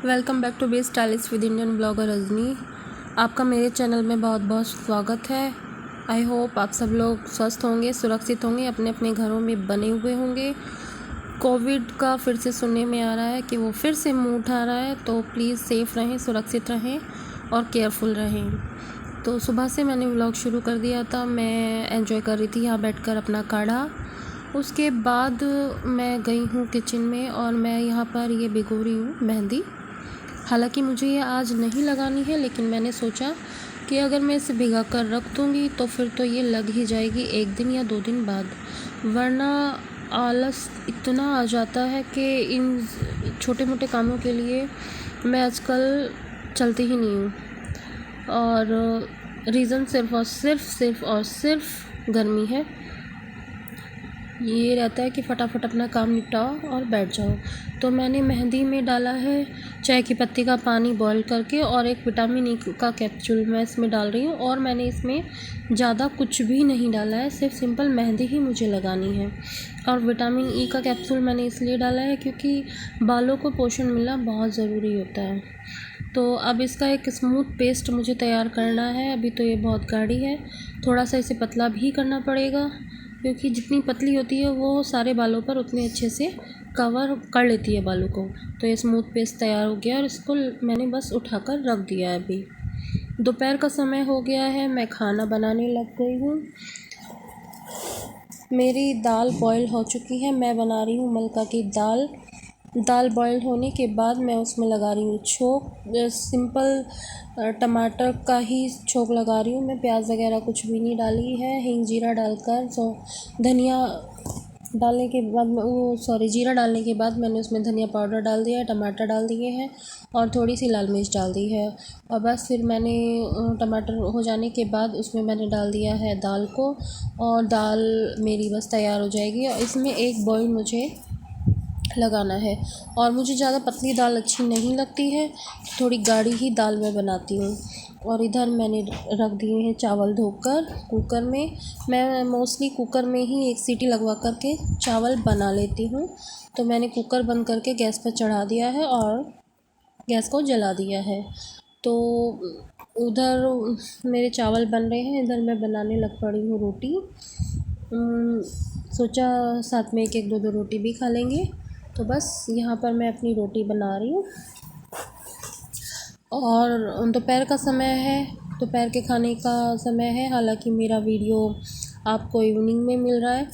Welcome back to be stylish with Indian blogger Rajni. आपका मेरे channel में बहुत बहुत स्वागत है। आई होप आप सब लोग स्वस्थ होंगे, सुरक्षित होंगे, अपने अपने घरों में बने हुए होंगे। कोविड का फिर से सुनने में आ रहा है कि वो फिर से मुंह उठा रहा है, तो प्लीज़ सेफ़ रहें, सुरक्षित रहें और केयरफुल रहें। तो सुबह से मैंने व्लॉग शुरू कर दिया था। मैं एंजॉय कर रही थी यहाँ बैठकर अपना काढ़ा। उसके बाद मैं गई हूँ किचन में और मैं यहाँ पर ये भिगो रही हूँ मेहंदी। हालांकि मुझे ये आज नहीं लगानी है, लेकिन मैंने सोचा कि अगर मैं इसे भिगा कर रख दूँगी तो फिर तो ये लग ही जाएगी 1 दिन या 2 दिन बाद, वरना आलस इतना आ जाता है कि इन छोटे मोटे कामों के लिए मैं आजकल चलती ही नहीं हूँ। और रीज़न सिर्फ़ गर्मी है। ये रहता है कि फटाफट अपना काम निपटाओ और बैठ जाओ। तो मैंने मेहंदी में डाला है चाय की पत्ती का पानी बॉईल करके और एक विटामिन ई का कैप्सूल मैं इसमें डाल रही हूँ। और मैंने इसमें ज़्यादा कुछ भी नहीं डाला है, सिर्फ सिंपल मेहंदी ही मुझे लगानी है। और विटामिन ई का कैप्सूल मैंने इसलिए डाला है क्योंकि बालों को पोषण मिलना बहुत ज़रूरी होता है। तो अब इसका एक स्मूथ पेस्ट मुझे तैयार करना है। अभी तो ये बहुत गाढ़ी है, थोड़ा सा इसे पतला भी करना पड़ेगा, क्योंकि जितनी पतली होती है वो सारे बालों पर उतने अच्छे से कवर कर लेती है बालों को। तो ये स्मूथ पेस्ट तैयार हो गया और इसको मैंने बस उठाकर रख दिया है। अभी दोपहर का समय हो गया है, मैं खाना बनाने लग गई हूँ। मेरी दाल बॉईल हो चुकी है, मैं बना रही हूँ मलका की दाल। दाल बॉईल होने के बाद मैं उसमें लगा रही हूँ छोंक। सिंपल टमाटर का ही छोंक लगा रही हूँ मैं, प्याज वगैरह कुछ भी नहीं डाली है। हिंग जीरा डालकर धनिया डालने के बाद जीरा डालने के बाद मैंने उसमें धनिया पाउडर डाल दिया है, टमाटर डाल दिए हैं और थोड़ी सी लाल मिर्च डाल दी है। और बस फिर मैंने टमाटर हो जाने के बाद उसमें मैंने डाल दिया है दाल को, और दाल मेरी बस तैयार हो जाएगी। और इसमें एक बॉईल मुझे लगाना है। और मुझे ज़्यादा पतली दाल अच्छी नहीं लगती है, थोड़ी गाढ़ी ही दाल मैं बनाती हूँ। और इधर मैंने रख दिए हैं चावल धोकर कुकर में। मैं मोस्टली कुकर में ही एक सीटी लगवा करके चावल बना लेती हूँ। तो मैंने कुकर बंद करके गैस पर चढ़ा दिया है और गैस को जला दिया है। तो उधर मेरे चावल बन रहे हैं, इधर मैं बनाने लग पड़ी हूँ रोटी। सोचा साथ में एक दो रोटी भी खा लेंगे। तो बस यहाँ पर मैं अपनी रोटी बना रही हूँ। और दोपहर का समय है, दोपहर के खाने का समय है। हालांकि मेरा वीडियो आपको इवनिंग में मिल रहा है,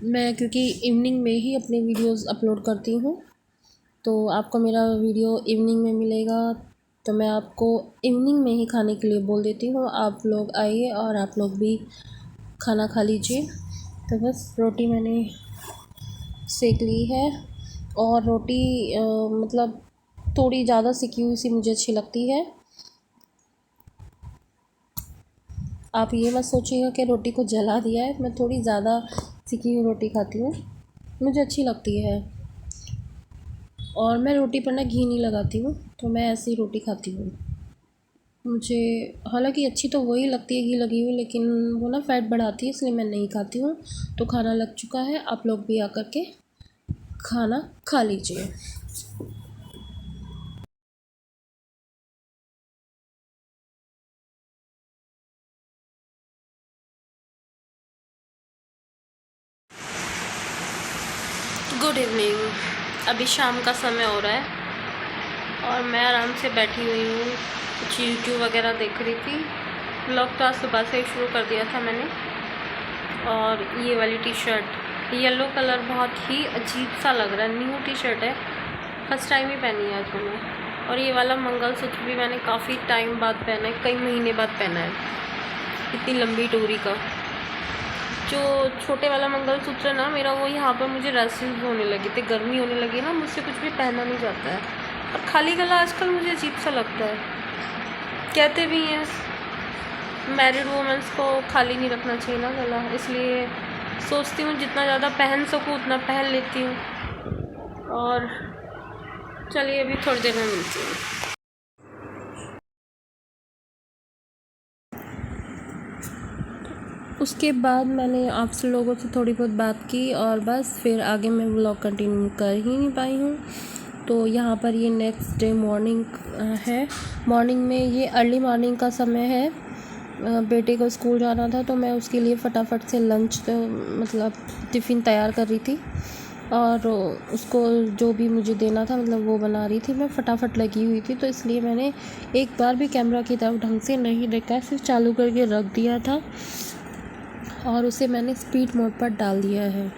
मैं क्योंकि इवनिंग में ही अपने वीडियोस अपलोड करती हूँ, तो आपको मेरा वीडियो इवनिंग में मिलेगा। तो मैं आपको इवनिंग में ही खाने के लिए बोल देती हूँ, आप लोग आइए और आप लोग भी खाना खा लीजिए। तो बस रोटी मैंने सेक ली है। और रोटी मतलब थोड़ी ज़्यादा सिकी हुई सी मुझे अच्छी लगती है। आप ये मत सोचिएगा कि रोटी को जला दिया है, मैं थोड़ी ज़्यादा सिकी हुई रोटी खाती हूँ, मुझे अच्छी लगती है। और मैं रोटी पर ना घी नहीं लगाती हूँ, तो मैं ऐसी रोटी खाती हूँ। मुझे हालांकि अच्छी तो वही लगती है घी लगी हुई, लेकिन वो ना फैट बढ़ाती है, इसलिए मैं नहीं खाती हूँ। तो खाना लग चुका है, आप लोग भी आकर के खाना खा लीजिए। Good evening. अभी शाम का समय हो रहा है और मैं आराम से बैठी हुई हूँ, कुछ यूट्यूब वगैरह देख रही थी। व्लॉग तो आज सुबह से ही शुरू कर दिया था मैंने। और ये वाली टी शर्ट येलो कलर बहुत ही अजीब सा लग रहा है, न्यू टी शर्ट है, फर्स्ट टाइम ही पहनी है आज मैंने। और ये वाला मंगलसूत्र भी मैंने काफ़ी टाइम बाद पहना है, कई महीने बाद पहना है, इतनी लंबी डोरी का। जो छोटे वाला मंगलसूत्र है ना मेरा, वो यहाँ पर मुझे रैशेस होने लगे थे, गर्मी होने लगी ना, मुझसे कुछ भी पहना नहीं जाता है। और खाली गला आजकल मुझे अजीब सा लगता है। कहते भी हैं मैरिड वुमेंस को खाली नहीं रखना चाहिए ना गला, इसलिए सोचती हूँ जितना ज़्यादा पहन सकूँ उतना पहन लेती हूँ। और चलिए अभी थोड़ी देर में मिलती हूँ। उसके बाद मैंने आपसे लोगों से थोड़ी बहुत बात की और बस फिर आगे मैं व्लॉग कंटिन्यू कर ही नहीं पाई हूँ। तो यहाँ पर ये नेक्स्ट डे मॉर्निंग है। मॉर्निंग में ये अर्ली मॉर्निंग का समय है। बेटे को स्कूल जाना था तो मैं उसके लिए फटाफट से लंच मतलब टिफ़िन तैयार कर रही थी और उसको जो भी मुझे देना था मतलब वो बना रही थी। मैं फटाफट लगी हुई थी तो इसलिए मैंने एक बार भी कैमरा की तरफ ढंग से नहीं देखा, सिर्फ चालू करके रख दिया था और उसे मैंने स्पीड मोड पर डाल दिया है।